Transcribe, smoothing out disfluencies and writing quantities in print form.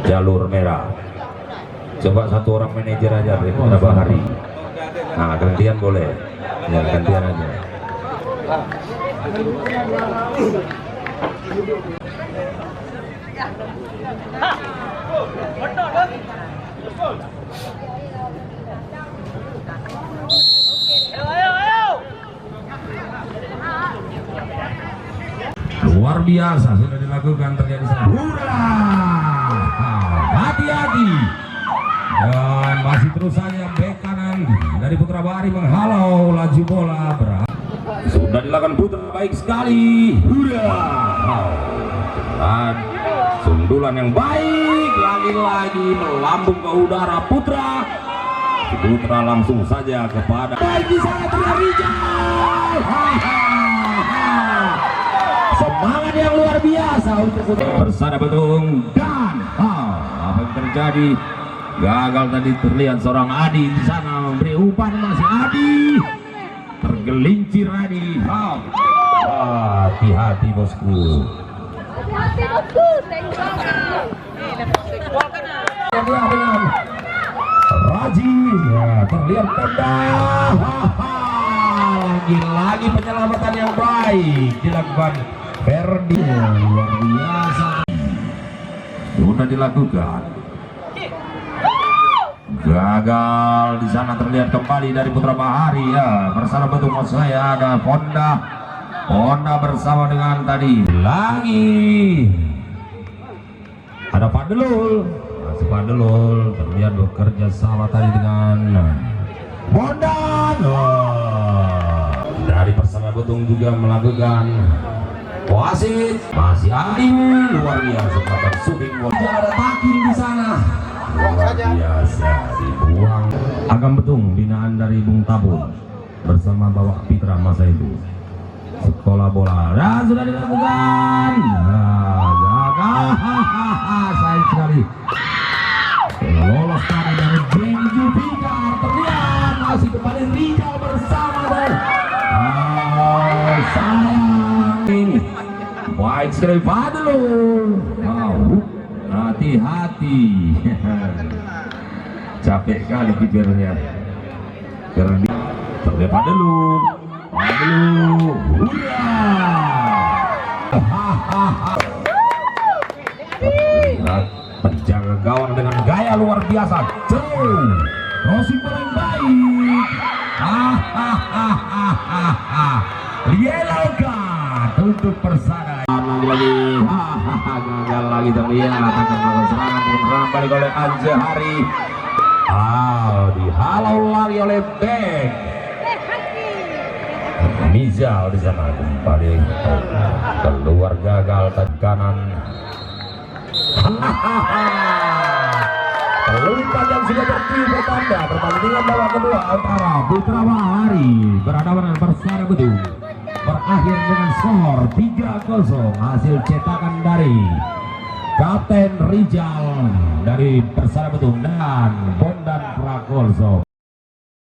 jalur merah. Coba satu orang manajer aja beberapa hari. Nah, gantian boleh. Ya, gantian aja. Luar biasa sudah dilakukan, terjadi sana. Hati-hati. Dan masih terus saja bek kanan dari Putra Bahari menghalau laju bola. Sudah dilakukan putar baik sekali. Dan sundulan yang baik lagi-lagi melambung ke udara Putra. Putra langsung saja kepada baik di sana Rijal. Semangat yang luar biasa untuk Putra. Bersada betung dan apa yang terjadi? Gagal tadi, terlihat seorang Adi di sana memberi umpan, masih Adi tergelincir Adi. Hati-hati bosku. Hati-hati bosku. Dengan Raji ya, terlihat tendang. Lagi-lagi penyelamatan yang baik dilakukan Ferdi. Luar biasa sudah dilakukan. Gagal di sana, terlihat kembali dari Putra Bahari ya. Bersama betul maksud saya ada Honda bersama dengan tadi lagi ada Fadlul. Masih Fadlul terlihat bekerja sama tadi dengan Bondan. Dari Persada Betung juga melakukan wasit, masih Adil. Luar biasa melakukan shooting. Ada taking di sana. Luar biasa dibuang. Agam Betung binaan dari Bung Tabung bersama bawa Pitra masa itu. Sekolah bola dan sudah dilakukan. Gagal. Sayang sekali. Lolos tadi dari Jenny Jupiter, terlihat masih kepada Rijal bersama dan sayang. Baik sekali Fadlul. Hati-hati. Capek kali kipernya. Terlihat Fadlul. Terlihat penjaga gawang dengan gaya luar biasa. Crossing paling baik. Yellow card untuk Persada. Lagi-lagi gagal lagi, terlihat akan melakukan serangan balik oleh Anjahari. Dihalau lagi oleh Bek Mizal di sana, kembali keluar gagal ke kanan. Peluit panjang sudah bertiup tanda pertandingan babak kedua antara Putra Bahari berhadapan dengan Persada Betung berakhir dengan skor 3-0. Hasil cetakan dari Kapten Rijal dari Persada Betung dan Bondan Prakolso.